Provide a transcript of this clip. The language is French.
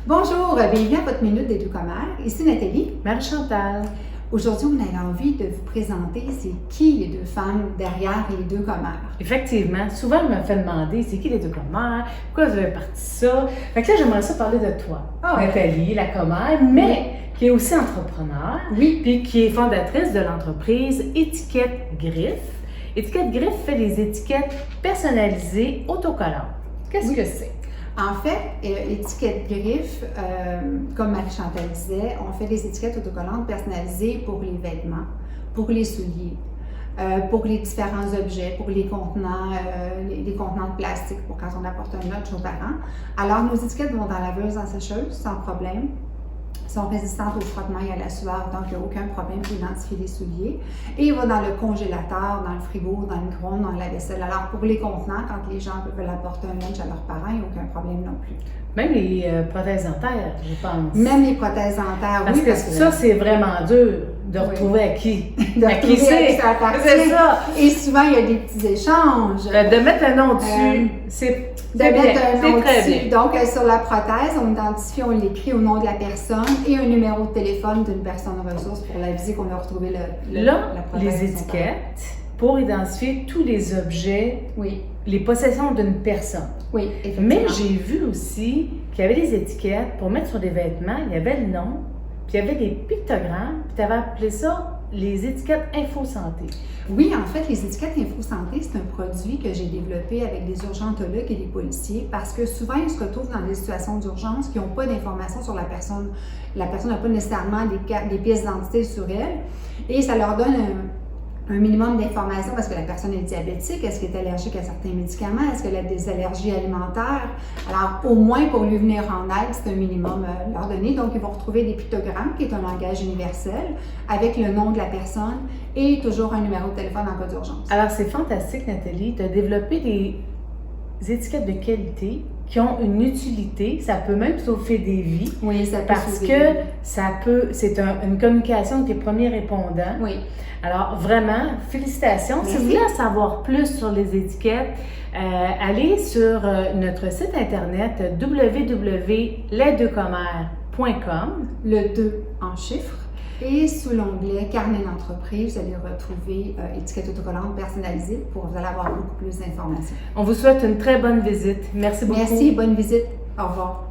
Bonjour, bienvenue à votre Minute des Deux Commères. Ici Nathalie. Marie-Chantal. Aujourd'hui, on a envie de vous présenter c'est qui les deux femmes derrière les deux commères. Effectivement, souvent on me fait demander c'est qui les deux commères, pourquoi vous avez parti ça. Fait que là, j'aimerais ça parler de toi, Nathalie, la commère, mais qui est aussi entrepreneur, puis qui est fondatrice de l'entreprise Étiquette Griffe. Étiquette Griffe fait des étiquettes personnalisées autocollantes. Qu'est-ce que c'est? En fait, Étiquette Griffe, comme Marie-Chantal disait, on fait des étiquettes autocollantes personnalisées pour les vêtements, pour les souliers, pour les différents objets, pour les contenants, les contenants de plastique, pour quand on apporte un lunch aux parents. Alors, nos étiquettes vont dans la laveuse en sécheuse, sans problème. Sont résistantes au frottement et à la sueur, donc il n'y a aucun problème pour identifier les souliers. Et il va dans le congélateur, dans le frigo, dans le micro-ondes, dans la vaisselle. Alors pour les contenants, quand les gens veulent apporter un lunch à leurs parents, il n'y a aucun problème non plus. Même les prothèses dentaires, je pense. Même les prothèses dentaires, parce que ça, c'est vraiment dur de retrouver à qui. À qui c'est. C'est ça. Et souvent, il y a des petits échanges. De mettre un nom dessus, c'est très bien. Donc, sur la prothèse, on identifie, on l'écrit au nom de la personne et un numéro de téléphone d'une personne ressource pour l'aviser qu'on a retrouvé la prothèse. Les étiquettes pour identifier tous les objets, les possessions d'une personne. Oui, effectivement. Mais j'ai vu aussi qu'il y avait des étiquettes pour mettre sur des vêtements, il y avait le nom, puis il y avait des pictogrammes, puis tu avais appelé ça les étiquettes InfoSanté. Oui, en fait, les étiquettes InfoSanté, c'est un produit que j'ai développé avec des urgentologues et des policiers parce que souvent, ils se retrouvent dans des situations d'urgence qui n'ont pas d'informations sur la personne. La personne n'a pas nécessairement des pièces d'identité sur elle et ça leur donne un minimum d'informations parce que la personne est diabétique, est-ce qu'elle est allergique à certains médicaments, est-ce qu'elle a des allergies alimentaires. Alors, au moins pour lui venir en aide, c'est un minimum leur donner. Donc, ils vont retrouver des pictogrammes, qui est un langage universel, avec le nom de la personne et toujours un numéro de téléphone en cas d'urgence. Alors, c'est fantastique, Nathalie, de développer des étiquettes de qualité qui ont une utilité, ça peut même sauver des vies. Oui, ça peut parce que c'est une communication avec les premiers répondants. Oui. Alors, vraiment, félicitations. Merci. Si vous voulez en savoir plus sur les étiquettes, allez sur notre site internet www.lesdeuxcommères.com. Le 2 en chiffres. Et sous l'onglet Carnet d'entreprise, vous allez retrouver étiquette autocollante personnalisée vous allez avoir beaucoup plus d'informations. On vous souhaite une très bonne visite. Merci beaucoup. Merci, bonne visite. Au revoir.